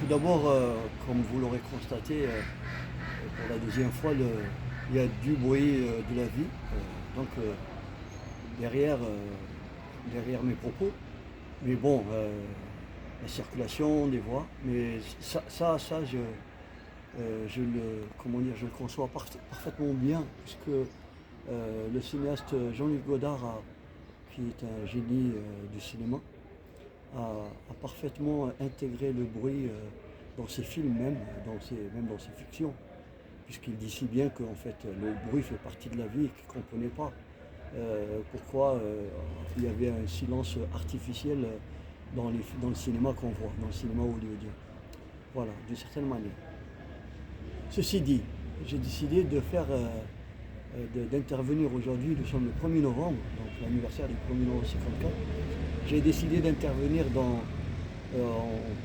Tout d'abord, comme vous l'aurez constaté, pour la deuxième fois, il y a du bruit de la vie. Donc, derrière, derrière mes propos. Mais bon, la circulation des voies. Mais comment dire, je le conçois parfaitement bien, puisque le cinéaste Jean-Luc Godard, qui est un génie du cinéma, a parfaitement intégré le bruit dans ses films même, même dans ses fictions, puisqu'il dit si bien qu'en fait le bruit fait partie de la vie et qu'il ne comprenait pas pourquoi il y avait un silence artificiel dans le cinéma qu'on voit, dans le cinéma hollywoodien. Voilà, d'une certaine manière. Ceci dit, j'ai décidé d'intervenir aujourd'hui, nous sommes le 1er novembre, donc l'anniversaire du 1er novembre 54. J'ai décidé d'intervenir en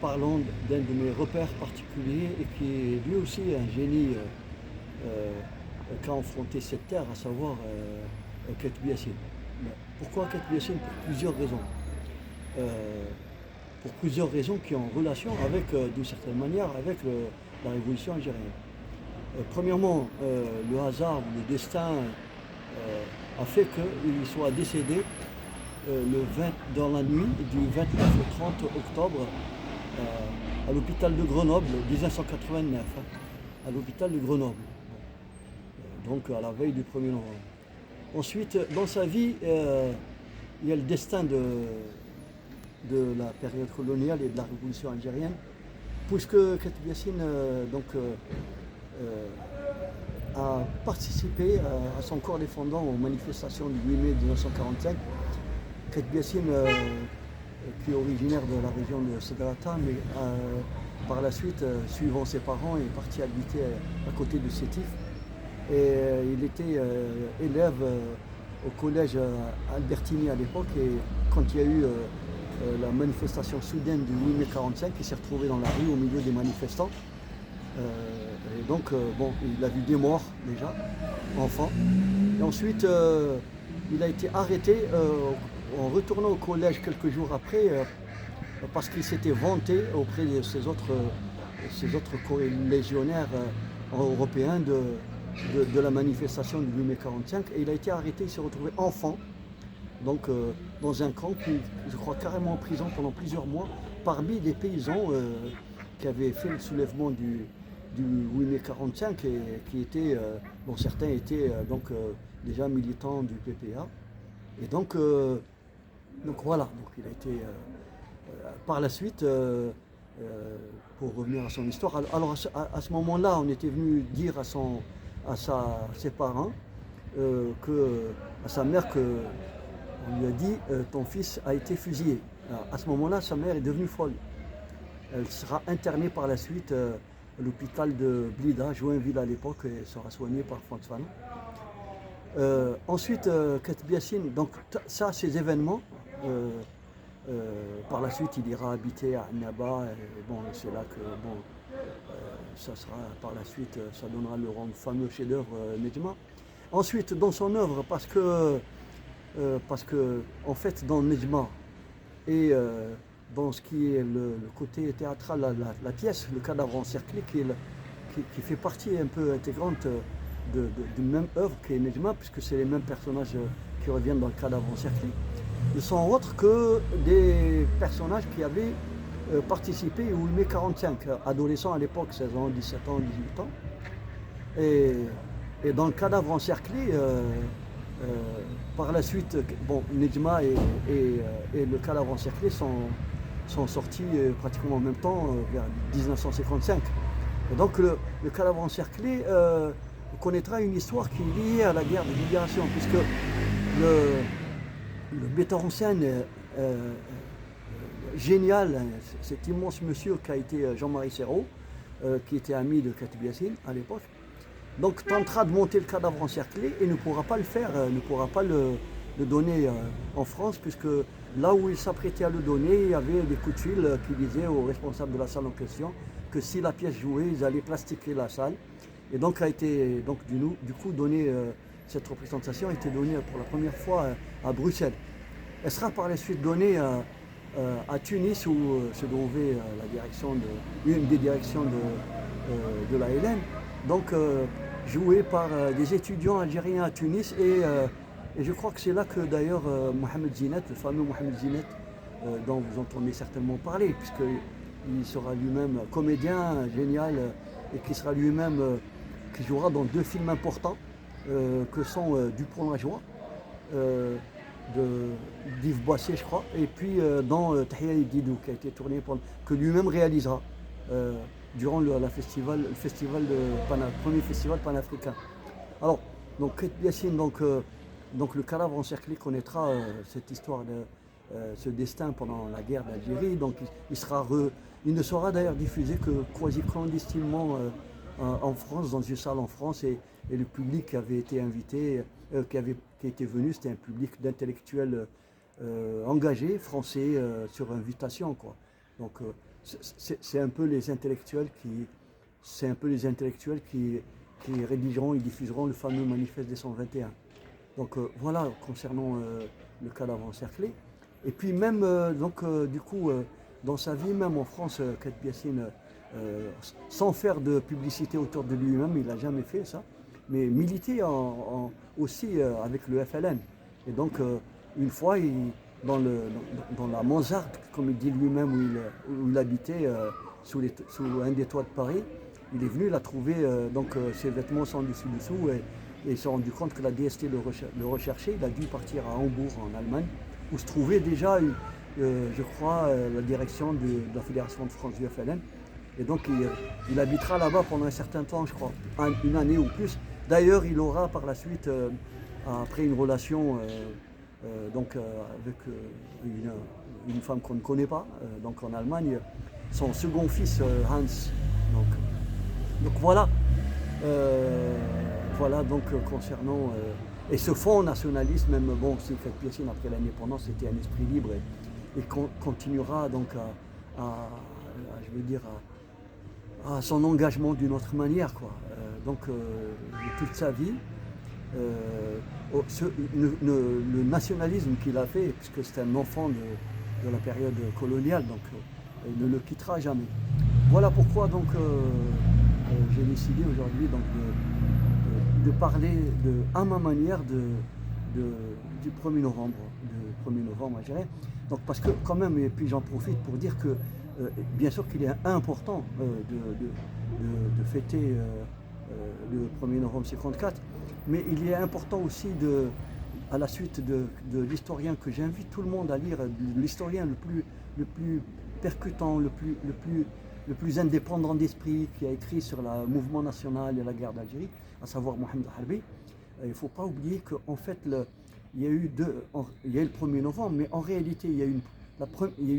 parlant d'un de mes repères particuliers et qui est lui aussi un génie qui a affronté cette terre, à savoir Ketbi Yassine. Pourquoi Ketbi Yassine? Pour plusieurs raisons. Pour plusieurs raisons qui ont en relation avec, d'une certaine manière, avec la révolution algérienne. Premièrement, le hasard ou le destin a fait qu'il soit décédé dans la nuit du 29 au 30 octobre à l'hôpital de Grenoble, 1989, à l'hôpital de Grenoble, donc à la veille du 1er novembre. Ensuite, dans sa vie, il y a le destin de la période coloniale et de la révolution algérienne, puisque Ketbi Yassine a participé à son corps défendant aux manifestations du 8 mai 1945. Ketbi Yassine, qui est originaire de la région de Sédata, mais par la suite, suivant ses parents, est parti habiter à côté de Sétif. Et il était élève au collège Albertini à l'époque, et quand il y a eu la manifestation soudaine du 8 mai 1945, il s'est retrouvé dans la rue au milieu des manifestants. Et donc, il a vu des morts déjà, enfant. Et ensuite, il a été arrêté en retournant au collège quelques jours après, parce qu'il s'était vanté auprès de ses autres légionnaires européens de la manifestation du 8 mai 1945. Et il a été arrêté, il s'est retrouvé enfant, donc dans un camp, puis je crois carrément en prison pendant plusieurs mois, parmi des paysans qui avaient fait le soulèvement du 8 mai 1945 et qui étaient, dont certains étaient déjà militants du PPA. Et donc voilà, donc il a été par la suite, pour revenir à son histoire, alors à ce moment-là, on était venu dire à ses parents, à sa mère, on lui a dit ton fils a été fusillé. Alors, à ce moment-là, sa mère est devenue folle. Elle sera internée par la suite à l'hôpital de Blida, Joinville à l'époque, et sera soignée par Frantz Fanon. Ensuite, Ketbi Yassine, donc ça, ces événements, par la suite, il ira habiter à Annaba, et c'est là que, ça sera, par la suite, ça donnera le fameux chef-d'œuvre Nedjma. Ensuite, dans son œuvre, parce que en fait, dans Nedjma et dans ce qui est le côté théâtral, la pièce, le cadavre encerclé, qui fait partie un peu intégrante d'une même œuvre qui est Nedjma, puisque c'est les mêmes personnages qui reviennent dans le cadavre encerclé. Ils sont autres que des personnages qui avaient participé au 8 mai 1945, adolescents à l'époque, 16 ans, 17 ans, 18 ans. Et dans le cadavre encerclé, par la suite, Nedjma et le cadavre encerclé sont sortis pratiquement en même temps, vers 1955. Et donc le cadavre encerclé connaîtra une histoire qui est liée à la guerre de libération, puisque le metteur en scène génial, cet immense monsieur qui a été Jean-Marie Serrault, qui était ami de Ketbi Yassine à l'époque, donc tentera de monter le cadavre encerclé et ne pourra pas le faire, ne pourra pas le donner en France, puisque là où il s'apprêtait à le donner, il y avait des coups de fil qui disaient aux responsables de la salle en question que si la pièce jouait, ils allaient plastiquer la salle. Et donc a été du coup donné, cette représentation a été donnée pour la première fois à Bruxelles. Elle sera par la suite donnée à Tunis où se trouvait une des directions de la LN, donc joué par des étudiants algériens à Tunis et je crois que c'est là que d'ailleurs Mohamed Zinet, le fameux Mohamed Zinet dont vous entendez certainement parler, puisqu'il sera lui-même comédien génial et qui sera lui-même qui jouera dans deux films importants que sont Dupont-la-Joie d'Yves Boissier, je crois, et puis dans Tahia et Didou, qui a été tourné que lui-même réalisera durant le premier festival panafricain. Alors, donc Kate Biassine, donc le cadavre encerclé connaîtra cette histoire ce destin pendant la guerre d'Algérie. Donc il ne sera d'ailleurs diffusé que quasi clandestinement en France, dans une salle en France, et le public qui avait été invité, qui était venu, c'était un public d'intellectuels engagés, français, sur invitation, quoi. Donc c'est un peu les intellectuels qui rédigeront et diffuseront le fameux manifeste des 121. Donc voilà concernant le cadavre encerclé. Et puis même du coup dans sa vie, même en France, Kate Biassine, sans faire de publicité autour de lui-même, il n'a jamais fait ça, mais milité aussi avec le FLN. Et donc une fois, dans la mansarde, comme il dit lui-même, où il habitait, sous un des toits de Paris, il est venu, il a trouvé ses vêtements sans dessus-dessous, et il s'est rendu compte que la DST le recherchait. Il a dû partir à Hambourg, en Allemagne, où se trouvait déjà, je crois, la direction de la Fédération de France du FLN. Et donc il habitera là-bas pendant un certain temps, je crois, une année ou plus. D'ailleurs, il aura par la suite, après une relation avec une femme qu'on ne connaît pas, donc en Allemagne, son second fils, Hans. Donc voilà. Voilà donc concernant et ce fonds nationaliste, même bon, si Kate Biassine après l'indépendance c'était un esprit libre et continuera donc je veux dire à son engagement d'une autre manière, quoi. De toute sa vie, le nationalisme qu'il a fait, puisque c'est un enfant de la période coloniale, donc il ne le quittera jamais. Voilà pourquoi donc j'ai décidé aujourd'hui donc de parler à ma manière du 1er novembre, algérien. Donc parce que quand même, et puis j'en profite pour dire que bien sûr qu'il est important de fêter le 1er novembre 54, mais il est important aussi à la suite de l'historien que j'invite tout le monde à lire, l'historien le plus percutant, le plus indépendant d'esprit, qui a écrit sur le mouvement national et la guerre d'Algérie, à savoir Mohamed Harbi. Il ne faut pas oublier qu'en fait, il y a eu le 1er novembre, mais en réalité, il y a eu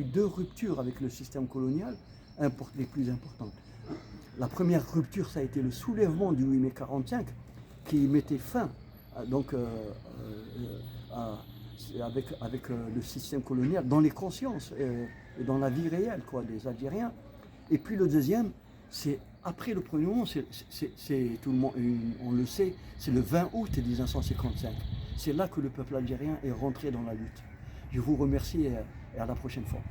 deux ruptures avec le système colonial, les plus importantes. La première rupture, ça a été le soulèvement du 8 mai 45, qui mettait fin avec le système colonial dans les consciences et dans la vie réelle, quoi, des Algériens. Et puis le deuxième, c'est après le 1er novembre, c'est tout le monde, on le sait, c'est le 20 août 1955. C'est là que le peuple algérien est rentré dans la lutte. Je vous remercie et à la prochaine fois.